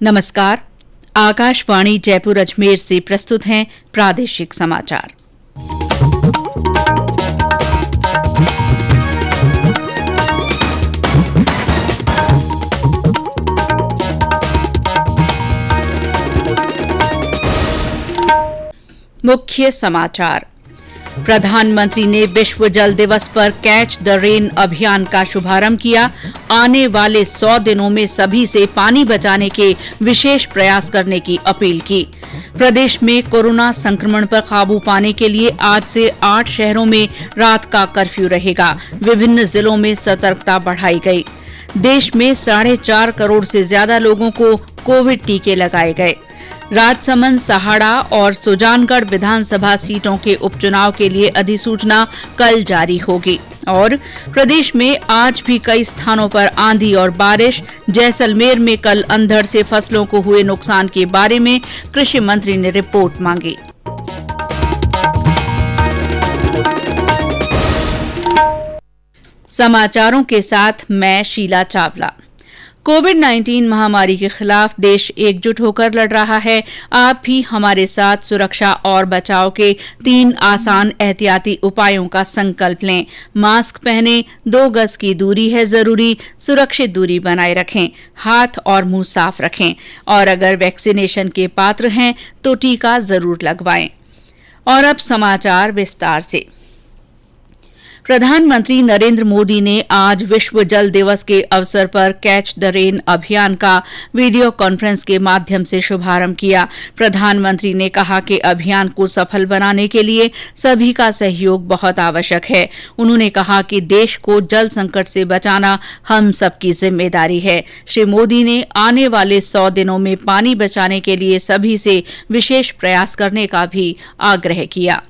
नमस्कार। आकाशवाणी जयपुर अजमेर से प्रस्तुत हैं प्रादेशिक समाचार। मुख्य समाचार। प्रधानमंत्री ने विश्व जल दिवस पर कैच द रेन अभियान का शुभारंभ किया। आने वाले 100 दिनों में सभी से पानी बचाने के विशेष प्रयास करने की अपील की। प्रदेश में कोरोना संक्रमण पर काबू पाने के लिए आज से 8 शहरों में रात का कर्फ्यू रहेगा। विभिन्न जिलों में सतर्कता बढ़ाई गई। देश में 4.5 करोड़ से ज्यादा लोगों को कोविड टीके लगाए गए। राजसमंद, सहाड़ा और सुजानगढ़ विधानसभा सीटों के उपचुनाव के लिए अधिसूचना कल जारी होगी। और प्रदेश में आज भी कई स्थानों पर आंधी और बारिश। जैसलमेर में कल अंधड़ से फसलों को हुए नुकसान के बारे में कृषि मंत्री ने रिपोर्ट मांगी। समाचारों के साथ मैं शीला चावला। कोविड-19 महामारी के खिलाफ देश एकजुट होकर लड़ रहा है। आप भी हमारे साथ सुरक्षा और बचाव के 3 आसान एहतियाती उपायों का संकल्प लें। मास्क पहनें, 2 गज की दूरी है जरूरी, सुरक्षित दूरी बनाए रखें, हाथ और मुंह साफ रखें और अगर वैक्सीनेशन के पात्र हैं तो टीका जरूर लगवाएं। और अब समाचार विस्तार से। प्रधानमंत्री नरेंद्र मोदी ने आज विश्व जल दिवस के अवसर पर कैच द रेन अभियान का वीडियो कॉन्फ्रेंस के माध्यम से शुभारंभ किया। प्रधानमंत्री ने कहा कि अभियान को सफल बनाने के लिए सभी का सहयोग बहुत आवश्यक है। उन्होंने कहा कि देश को जल संकट से बचाना हम सबकी जिम्मेदारी है। श्री मोदी ने आने वाले 100 दिनों में पानी बचाने के लिए सभी से विशेष प्रयास करने का भी आग्रह किया।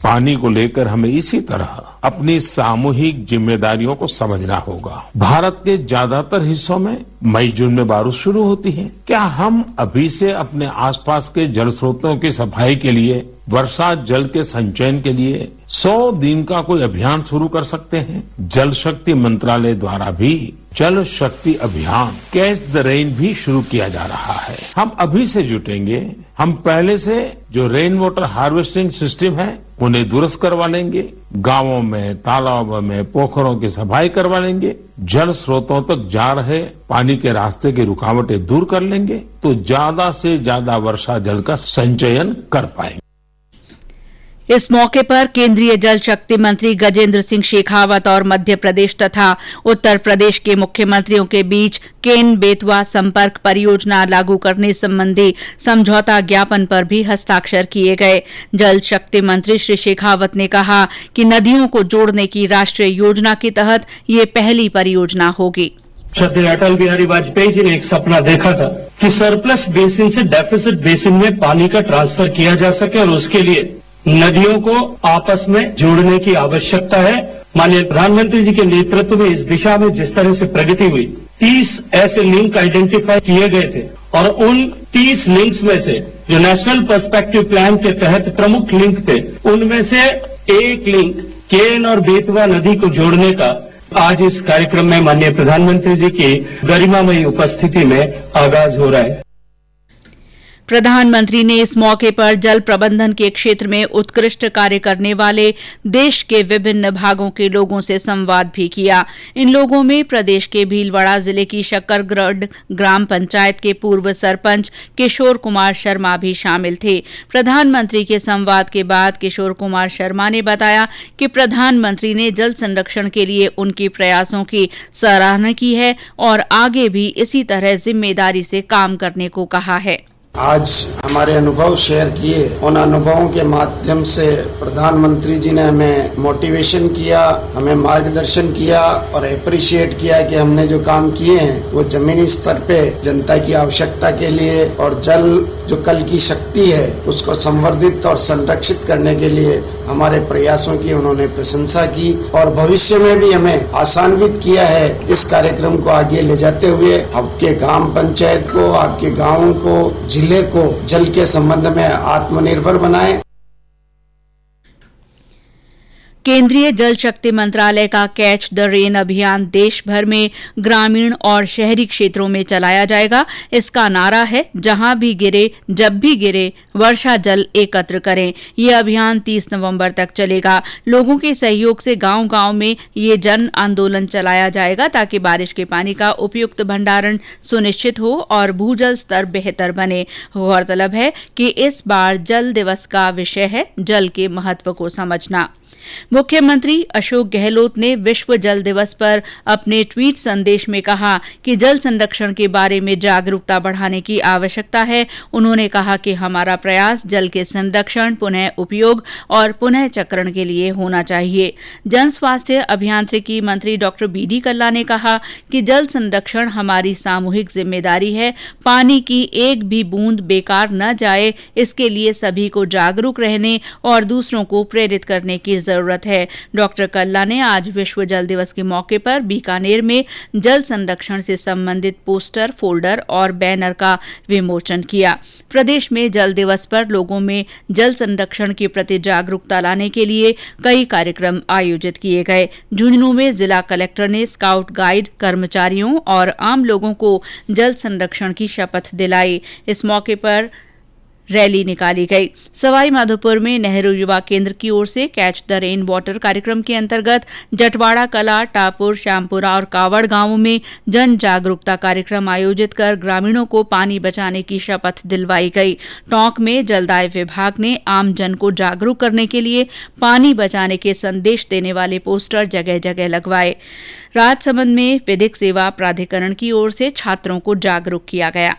पानी को लेकर हमें इसी तरह अपनी सामूहिक जिम्मेदारियों को समझना होगा। भारत के ज्यादातर हिस्सों में मई-जून में बारिश शुरू होती है। क्या हम अभी से अपने आसपास के जल स्रोतों की सफाई के लिए, वर्षा जल के संचयन के लिए 100 दिन का कोई अभियान शुरू कर सकते हैं? जल शक्ति मंत्रालय द्वारा भी जल शक्ति अभियान कैच द रेन भी शुरू किया जा रहा है। हम अभी से जुटेंगे। हम पहले से जो रेन वाटर हार्वेस्टिंग सिस्टम है उन्हें दुरुस्त करवा लेंगे। गांवों में, तालाबों में, पोखरों की सफाई करवा लेंगे। जल स्रोतों तक जा रहे पानी के रास्ते की रुकावटें दूर कर लेंगे तो ज्यादा से ज्यादा वर्षा जल का संचयन कर पाएंगे। इस मौके पर केंद्रीय जल शक्ति मंत्री गजेंद्र सिंह शेखावत और मध्य प्रदेश तथा उत्तर प्रदेश के मुख्यमंत्रियों के बीच केन बेतवा संपर्क परियोजना लागू करने संबंधी समझौता ज्ञापन पर भी हस्ताक्षर किए गए। जल शक्ति मंत्री श्री शेखावत ने कहा कि नदियों को जोड़ने की राष्ट्रीय योजना के तहत ये पहली परियोजना होगी। श्रद्धेय अटल बिहारी वाजपेयी जी ने एक सपना देखा था कि सरप्लस बेसिन से डेफिसिट बेसिन में पानी का ट्रांसफर किया जा सके और उसके लिए नदियों को आपस में जोड़ने की आवश्यकता है। माननीय प्रधानमंत्री जी के नेतृत्व में इस दिशा में जिस तरह से प्रगति हुई, 30 ऐसे लिंक आइडेंटिफाई किए गए थे और उन 30 लिंक्स में से जो नेशनल पर्सपेक्टिव प्लान के तहत प्रमुख लिंक थे, उनमें से एक लिंक केन और बेतवा नदी को जोड़ने का आज इस कार्यक्रम में माननीय प्रधानमंत्री जी की गरिमामयी उपस्थिति में आगाज हो रहा है। प्रधानमंत्री ने इस मौके पर जल प्रबंधन के क्षेत्र में उत्कृष्ट कार्य करने वाले देश के विभिन्न भागों के लोगों से संवाद भी किया। इन लोगों में प्रदेश के भीलवाड़ा जिले की शक्करगढ़ ग्राम पंचायत के पूर्व सरपंच किशोर कुमार शर्मा भी शामिल थे। प्रधानमंत्री के संवाद के बाद किशोर कुमार शर्मा ने बताया कि प्रधानमंत्री ने जल संरक्षण के लिए उनके प्रयासों की सराहना की है और आगे भी इसी तरह जिम्मेदारी से काम करने को कहा है। आज हमारे अनुभव शेयर किए। उन अनुभवों के माध्यम से प्रधानमंत्री जी ने हमें मोटिवेशन किया, हमें मार्गदर्शन किया और अप्रिशिएट किया कि हमने जो काम किए हैं वो जमीनी स्तर पे जनता की आवश्यकता के लिए और जल जो कल की शक्ति है उसको संवर्धित और संरक्षित करने के लिए हमारे प्रयासों की उन्होंने प्रशंसा की और भविष्य में भी हमें आसान्वित किया है इस कार्यक्रम को आगे ले जाते हुए आपके ग्राम पंचायत को, आपके गाँव को, जिले को जल के संबंध में आत्मनिर्भर बनाएं। केंद्रीय जल शक्ति मंत्रालय का कैच द रेन अभियान देश भर में ग्रामीण और शहरी क्षेत्रों में चलाया जाएगा। इसका नारा है, जहां भी गिरे जब भी गिरे वर्षा जल एकत्र करें। ये अभियान 30 नवंबर तक चलेगा। लोगों के सहयोग से गांव-गांव में ये जन आंदोलन चलाया जाएगा ताकि बारिश के पानी का उपयुक्त भंडारण सुनिश्चित हो और भूजल स्तर बेहतर बने। गौरतलब है कि इस बार जल दिवस का विषय है जल के महत्व को समझना। मुख्यमंत्री अशोक गहलोत ने विश्व जल दिवस पर अपने ट्वीट संदेश में कहा कि जल संरक्षण के बारे में जागरूकता बढ़ाने की आवश्यकता है। उन्होंने कहा कि हमारा प्रयास जल के संरक्षण, पुनः उपयोग और पुनः चक्रण के लिए होना चाहिए। जन स्वास्थ्य अभियांत्रिकी मंत्री डॉक्टर बीडी कल्ला ने कहा कि जल संरक्षण हमारी सामूहिक जिम्मेदारी है। पानी की एक भी बूंद बेकार न जाए, इसके लिए सभी को जागरूक रहने और दूसरों को प्रेरित करने की जरूरत है। डॉक्टर कल्ला ने आज विश्व जल दिवस के मौके पर बीकानेर में जल संरक्षण से संबंधित पोस्टर, फोल्डर और बैनर का विमोचन किया। प्रदेश में जल दिवस पर लोगों में जल संरक्षण के प्रति जागरूकता लाने के लिए कई कार्यक्रम आयोजित किए गए। झुंझुनू में जिला कलेक्टर ने स्काउट गाइड कर्मचारियों और आम लोगों को जल संरक्षण की शपथ दिलाई। इस मौके पर रैली निकाली गई। सवाई माधोपुर में नेहरू युवा केंद्र की ओर से कैच द रेन वाटर कार्यक्रम के अंतर्गत जटवाड़ा कला, टापुर, श्यामपुरा और कावड़ गांवों में जन जागरूकता कार्यक्रम आयोजित कर ग्रामीणों को पानी बचाने की शपथ दिलवाई गई। टोंक में जलदाय विभाग ने आम जन को जागरूक करने के लिए पानी बचाने के संदेश देने वाले पोस्टर जगह जगह लगवाए। राजसमंद में विधिक सेवा प्राधिकरण की ओर से छात्रों को जागरूक किया गया।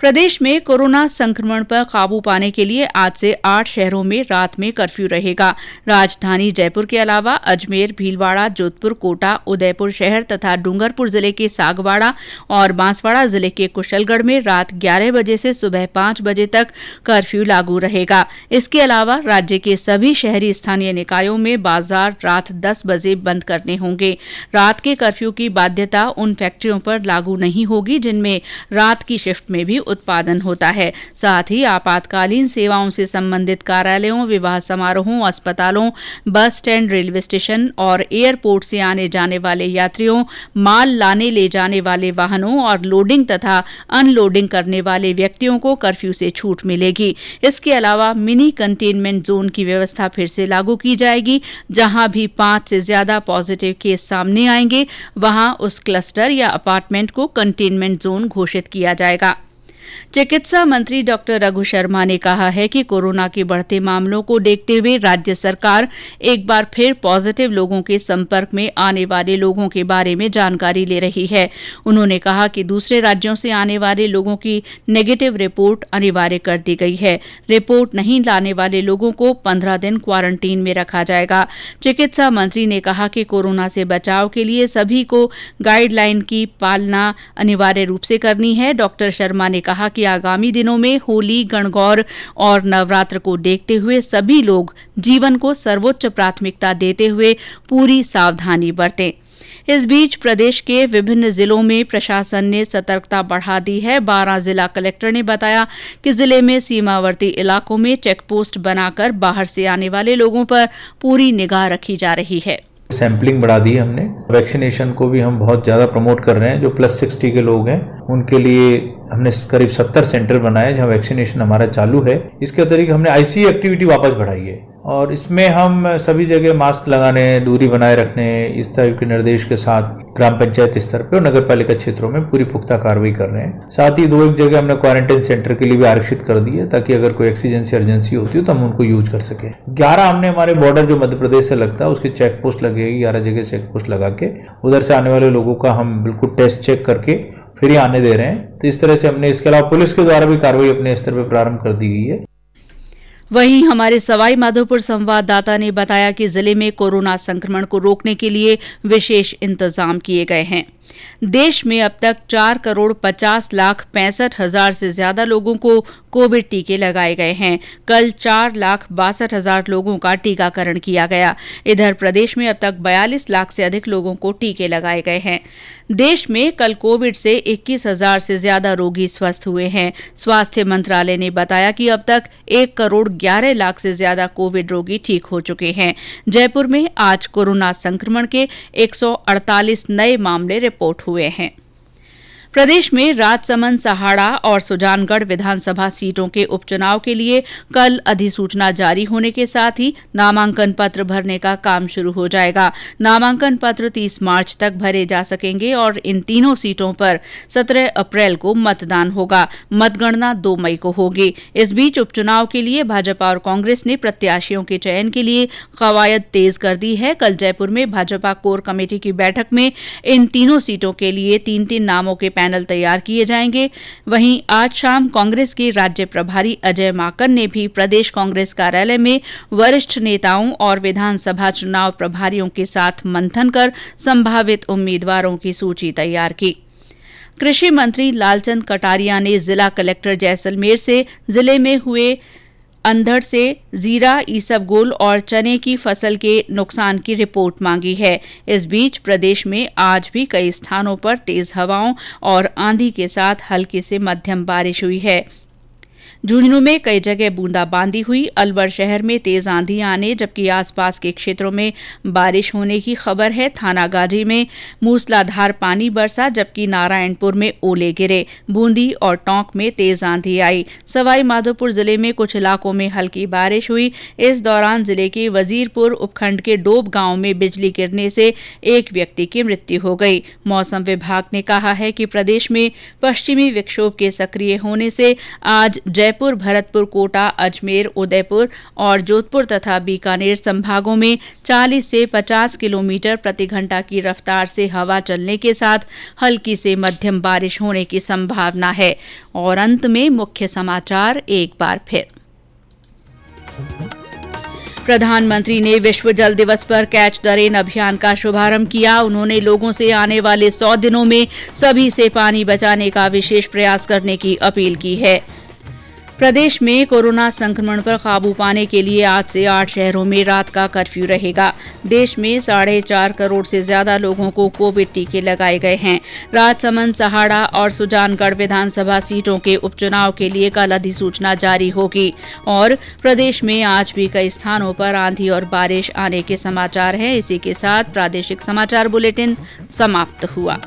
प्रदेश में कोरोना संक्रमण पर काबू पाने के लिए आज से 8 शहरों में रात में कर्फ्यू रहेगा। राजधानी जयपुर के अलावा अजमेर, भीलवाड़ा, जोधपुर, कोटा, उदयपुर शहर तथा डूंगरपुर जिले के सागवाड़ा और बांसवाड़ा जिले के कुशलगढ़ में रात 11 बजे से सुबह 5 बजे तक कर्फ्यू लागू रहेगा। इसके अलावा राज्य के सभी शहरी स्थानीय निकायों में बाजार रात 10 बजे बंद करने होंगे। रात के कर्फ्यू की बाध्यता उन फैक्ट्रियों पर लागू नहीं होगी जिनमें रात की शिफ्ट में भी उत्पादन होता है। साथ ही आपातकालीन सेवाओं से संबंधित कार्यालयों, विवाह समारोहों, अस्पतालों, बस स्टैंड, रेलवे स्टेशन और एयरपोर्ट से आने जाने वाले यात्रियों, माल लाने ले जाने वाले वाहनों और लोडिंग तथा अनलोडिंग करने वाले व्यक्तियों को कर्फ्यू से छूट मिलेगी। इसके अलावा मिनी कंटेनमेंट जोन की व्यवस्था फिर से लागू की जाएगी। जहां भी 5 से ज्यादा पॉजिटिव केस सामने आएंगे वहां उस क्लस्टर या अपार्टमेंट को कंटेनमेंट जोन घोषित किया जाएगा। चिकित्सा मंत्री डॉक्टर रघु शर्मा ने कहा है कि कोरोना के बढ़ते मामलों को देखते हुए राज्य सरकार एक बार फिर पॉजिटिव लोगों के संपर्क में आने वाले लोगों के बारे में जानकारी ले रही है। उन्होंने कहा कि दूसरे राज्यों से आने वाले लोगों की नेगेटिव रिपोर्ट अनिवार्य कर दी गई है। रिपोर्ट नहीं लाने वाले लोगों को 15 दिन क्वारंटीन में रखा जाएगा। चिकित्सा मंत्री ने कहा कि कोरोना से बचाव के लिए सभी को गाइडलाइन की पालना अनिवार्य रूप से करनी है। डॉक्टर शर्मा ने कहा कि आगामी दिनों में होली, गणगौर और नवरात्र को देखते हुए सभी लोग जीवन को सर्वोच्च प्राथमिकता देते हुए पूरी सावधानी बरतें। इस बीच प्रदेश के विभिन्न जिलों में प्रशासन ने सतर्कता बढ़ा दी है। 12 जिला कलेक्टर ने बताया कि जिले में सीमावर्ती इलाकों में चेक पोस्ट बनाकर बाहर से आने वाले लोगों पर पूरी निगाह रखी जा रही है। सैंपलिंग बढ़ा दी है हमने। वैक्सीनेशन को भी हम बहुत ज़्यादा प्रमोट कर रहे हैं। जो +60 के लोग हैं उनके लिए हमने करीब 70 सेंटर बनाए जहां वैक्सीनेशन हमारा चालू है। इसके अतिरिक्त हमने आईसीयू एक्टिविटी वापस बढ़ाई है और इसमें हम सभी जगह मास्क लगाने, दूरी बनाए रखने, इस तरह के निर्देश के साथ ग्राम पंचायत स्तर पर और नगर पालिका क्षेत्रों में पूरी पुख्ता कार्रवाई कर रहे हैं। साथ ही 2-1 जगह हमने क्वारंटाइन सेंटर के लिए भी आरक्षित कर दी है ताकि अगर कोई एक्सीजेंसी अर्जेंसी होती हो तो हम उनको यूज कर सके। 11 हमने हमारे बॉर्डर जो मध्य प्रदेश से लगता है उसके चेक पोस्ट लगेगी। 11 जगह चेक पोस्ट लगा के उधर से आने वाले लोगों का हम बिल्कुल टेस्ट चेक करके फिर ही आने दे रहे हैं। तो इस तरह से हमने, इसके अलावा पुलिस के द्वारा भी कार्रवाई अपने स्तर पर प्रारंभ कर दी गई है। वहीं हमारे सवाई माधोपुर संवाददाता ने बताया कि जिले में कोरोना संक्रमण को रोकने के लिए विशेष इंतजाम किए गए हैं। देश में अब तक 4,50,65,000 से ज्यादा लोगों को कोविड टीके लगाए गए हैं। कल 4,62,000 लोगों का टीकाकरण किया गया। इधर प्रदेश में अब तक 42 लाख से अधिक लोगों को टीके लगाए गए हैं। देश में कल कोविड से 21,000 से ज्यादा रोगी स्वस्थ हुए हैं। स्वास्थ्य मंत्रालय ने बताया कि अब तक 1,11,00,000 से ज्यादा कोविड रोगी ठीक हो चुके हैं। जयपुर में आज कोरोना संक्रमण के 148 नए मामले रिपोर्ट हुए हैं। प्रदेश में राजसमंद, सहाड़ा और सुजानगढ़ विधानसभा सीटों के उपचुनाव के लिए कल अधिसूचना जारी होने के साथ ही नामांकन पत्र भरने का काम शुरू हो जाएगा। नामांकन पत्र 30 मार्च तक भरे जा सकेंगे और इन तीनों सीटों पर 17 अप्रैल को मतदान होगा। मतगणना 2 मई को होगी। इस बीच उपचुनाव के लिए भाजपा और कांग्रेस ने प्रत्याशियों के चयन के लिए कवायद तेज कर दी है। कल जयपुर में भाजपा कोर कमेटी की बैठक में इन तीनों सीटों के लिए 3-3 नामों के पैनल तैयार किए जाएंगे। वहीं आज शाम कांग्रेस के राज्य प्रभारी अजय माकन ने भी प्रदेश कांग्रेस कार्यालय में वरिष्ठ नेताओं और विधानसभा चुनाव प्रभारियों के साथ मंथन कर संभावित उम्मीदवारों की सूची तैयार की। कृषि मंत्री लालचंद कटारिया ने जिला कलेक्टर जैसलमेर से जिले में हुए अंधड़ से जीरा, ईसबगोल और चने की फसल के नुकसान की रिपोर्ट मांगी है। इस बीच प्रदेश में आज भी कई स्थानों पर तेज हवाओं और आंधी के साथ हल्की से मध्यम बारिश हुई है। झुंझुनू में कई जगह बूंदाबांदी हुई। अलवर शहर में तेज आंधी आने जबकि आसपास के क्षेत्रों में बारिश होने की खबर है। थानागाजी में मूसलाधार पानी बरसा जबकि नारायणपुर में ओले गिरे। बूंदी और टोंक में तेज आंधी आई। सवाई माधोपुर जिले में कुछ इलाकों में हल्की बारिश हुई। इस दौरान जिले के वजीरपुर उपखंड के डोब गांव में बिजली गिरने से एक व्यक्ति की मृत्यु हो गई। मौसम विभाग ने कहा है कि प्रदेश में पश्चिमी विक्षोभ के सक्रिय होने से आज जयपुर, भरतपुर, कोटा, अजमेर, उदयपुर और जोधपुर तथा बीकानेर संभागों में 40 से 50 किलोमीटर प्रति घंटा की रफ्तार से हवा चलने के साथ हल्की से मध्यम बारिश होने की संभावना है। और अंत में मुख्य समाचार एक बार फिर। प्रधानमंत्री ने विश्व जल दिवस पर कैच द रेन अभियान का शुभारंभ किया। उन्होंने लोगों से आने वाले 100 दिनों में सभी से पानी बचाने का विशेष प्रयास करने की अपील की है। प्रदेश में कोरोना संक्रमण पर काबू पाने के लिए आज से 8 शहरों में रात का कर्फ्यू रहेगा। देश में 4.5 करोड़ से ज्यादा लोगों को कोविड टीके लगाए गए हैं। राजसमंद, सहाड़ा और सुजानगढ़ विधानसभा सीटों के उपचुनाव के लिए कल अधिसूचना जारी होगी। और प्रदेश में आज भी कई स्थानों पर आंधी और बारिश आने के समाचार हैं। इसी के साथ प्रादेशिक समाचार बुलेटिन समाप्त हुआ।